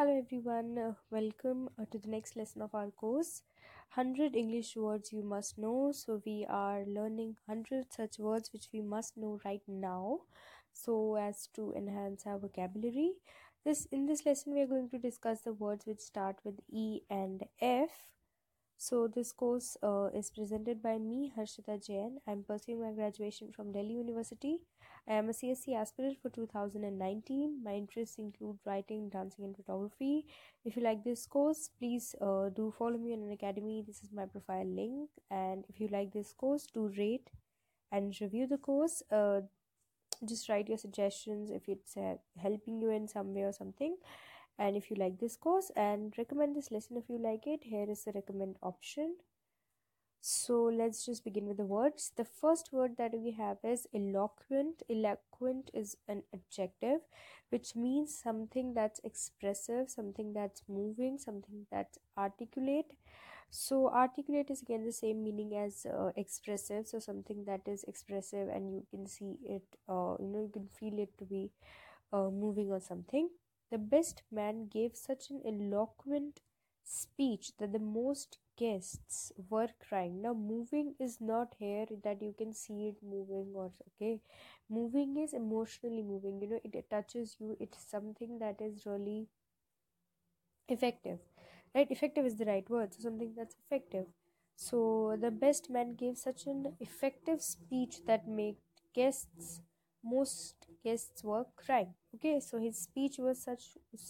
Hello everyone, welcome to the next lesson of our course 100 English words you must know. So we are learning 100 such words which we must know right now so as to enhance our vocabulary. In this lesson we are going to discuss the words which start with E and F. So this course is presented by me, Harshita Jain. I am pursuing my graduation from Delhi University. I am a CSC aspirant for 2019. My interests include writing, dancing and photography. If you like this course, please do follow me on an academy. This is my profile link. And if you like this course, do rate and review the course. Just write your suggestions if it's helping you in some way or something. And if you like this course, and recommend this lesson if you like it, here is the recommend option. So let's just begin with the words. The first word that we have is eloquent. Eloquent is an adjective which means something that's expressive, something that's moving, something that's articulate. So articulate is again the same meaning as expressive. So something that is expressive and you can see it, you can feel it to be moving or something. The best man gave such an eloquent speech that the most guests were crying. Now, moving is not here that you can see it moving or okay. Moving is emotionally moving, it touches you, it's something that is really effective, right? Effective is the right word, so something that's effective. So the best man gave such an effective speech that made guests most guests were crying. Okay, so his speech was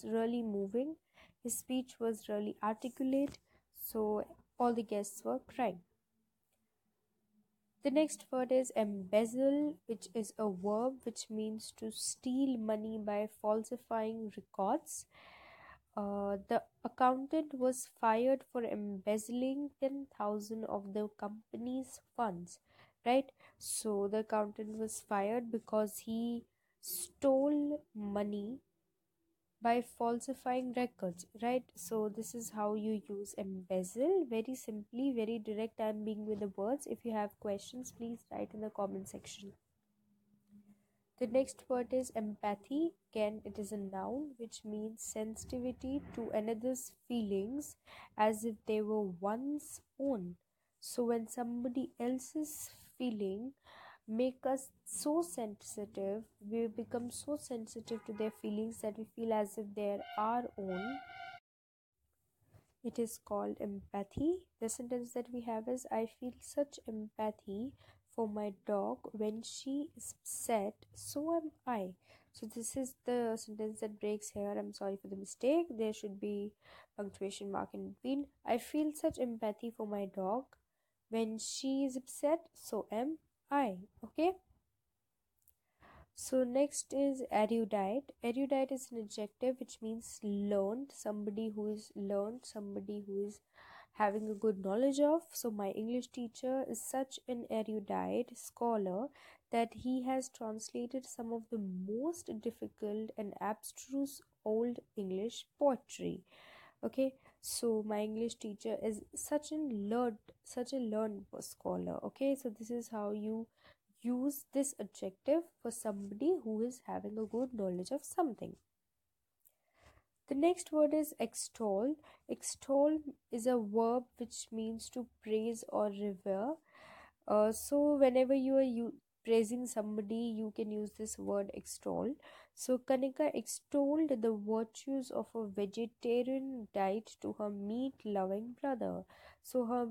really moving, his speech was really articulate, so all the guests were crying. The next word is embezzle, which is a verb which means to steal money by falsifying records. The accountant was fired for embezzling 10,000 of the company's funds, right? So the accountant was fired because he stole money by falsifying records, right? So this is how you use embezzle. Very simply, very direct. I'm being with the words. If you have questions, please write in the comment section. The next word is empathy. Again, it is a noun which means sensitivity to another's feelings as if they were one's own. So when somebody else's feeling make us so sensitive, we become so sensitive to their feelings that we feel as if they're our own. It is called empathy. The sentence that we have is I feel such empathy for my dog when she is upset, so am I. So this is the sentence that breaks here. I'm sorry for the mistake. There should be punctuation mark in between. I feel such empathy for my dog when she is upset, so am I. Okay. So next is erudite. Erudite is an adjective which means learned, somebody who is learned, somebody who is having a good knowledge of. So my English teacher is such an erudite scholar that he has translated some of the most difficult and abstruse old English poetry. Okay, so my English teacher is such a learned scholar. Okay, so this is how you use this adjective for somebody who is having a good knowledge of something. The next word is extol. Extol is a verb which means to praise or revere. So whenever you are praising somebody, you can use this word extol. So Kanika extolled the virtues of a vegetarian diet to her meat-loving brother. So her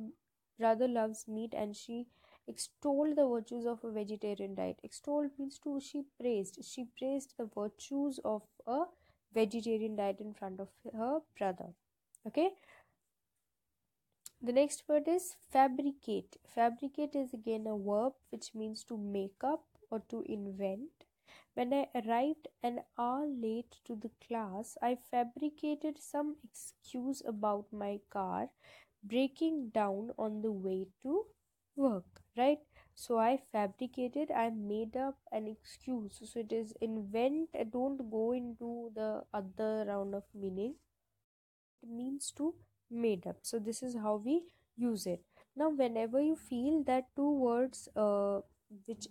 brother loves meat and she extolled the virtues of a vegetarian diet. Extolled means to she praised. She praised the virtues of a vegetarian diet in front of her brother. Okay. The next word is fabricate. Fabricate is again a verb which means to make up or to invent. When I arrived an hour late to the class, I fabricated some excuse about my car breaking down on the way to work, right? So I fabricated, I made up an excuse. So it is invent, don't go into the other round of meaning. It means to made up. So this is how we use it. Now whenever you feel that two words which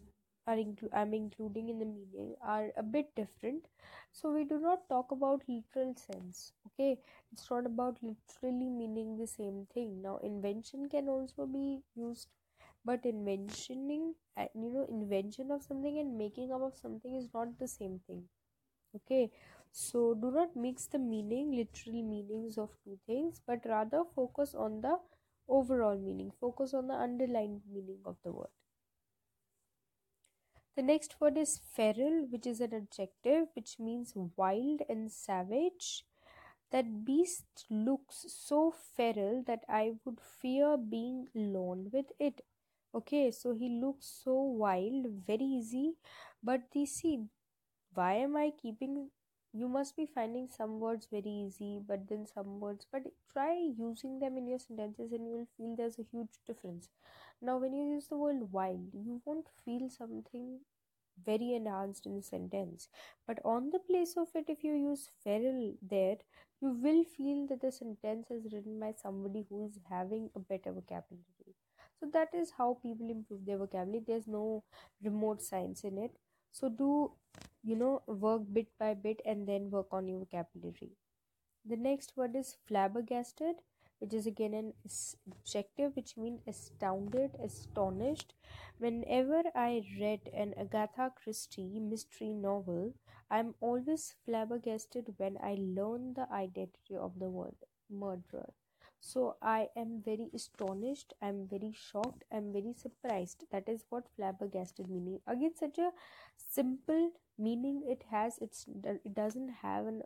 I'm including in the meaning are a bit different. So we do not talk about literal sense. Okay, it's not about literally meaning the same thing. Now, invention can also be used, but invention of something and making up of something is not the same thing. Okay, so do not mix the literal meanings of two things, but rather focus on the overall meaning, focus on the underlying meaning of the word. The next word is feral, which is an adjective which means wild and savage. That beast looks so feral that I would fear being alone with it. Okay, so he looks so wild, very easy. But you see, why am I keeping? You must be finding some words very easy, but then some words. But try using them in your sentences, and you will feel there's a huge difference. Now, when you use the word wild, you won't feel something very enhanced in the sentence. But on the place of it, if you use feral there, you will feel that the sentence is written by somebody who is having a better vocabulary. So that is how people improve their vocabulary. There's no remote science in it. So do, work bit by bit and then work on your vocabulary. The next word is flabbergasted, which is again an adjective which means astounded, astonished. Whenever I read an Agatha Christie mystery novel, I'm always flabbergasted when I learn the identity of the murderer. So I am very astonished, I'm very shocked, I'm very surprised. That is what flabbergasted meaning. Again, such a simple meaning it has. It doesn't have an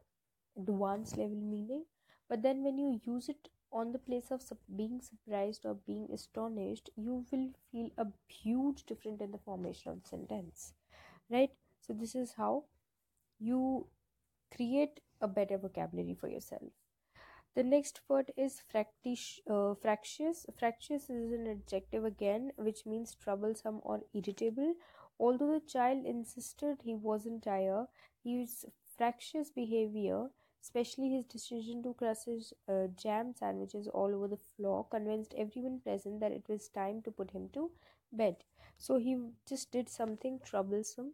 advanced level meaning, but then when you use it on the place of being surprised or being astonished, you will feel a huge difference in the formation of the sentence, right? So this is how you create a better vocabulary for yourself. The next word is fractious. Fractious is an adjective again, which means troublesome or irritable. Although the child insisted he wasn't tired, his fractious behavior, especially his decision to crush his jam sandwiches all over the floor, convinced everyone present that it was time to put him to bed. So he just did something troublesome.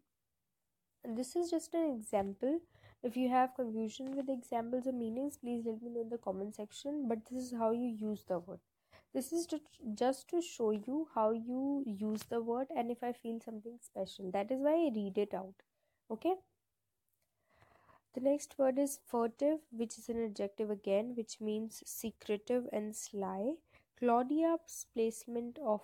And this is just an example. If you have confusion with examples or meanings, please let me know in the comment section. But this is how you use the word. This is just to show you how you use the word, and if I feel something special. That is why I read it out. Okay. The next word is furtive, which is an adjective again, which means secretive and sly. Claudia's placement of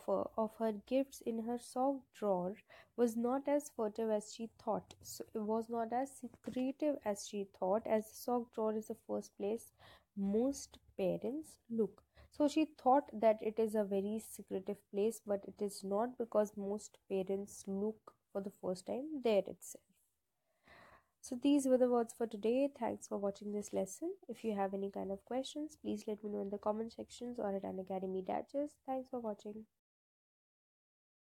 her gifts in her sock drawer was not as furtive as she thought. So it was not as secretive as she thought, as the sock drawer is the first place most parents look. So she thought that it is a very secretive place, but it is not, because most parents look for the first time there itself. So these were the words for today. Thanks for watching this lesson. If you have any kind of questions, please let me know in the comment sections or at Unacademy Datches. Thanks for watching.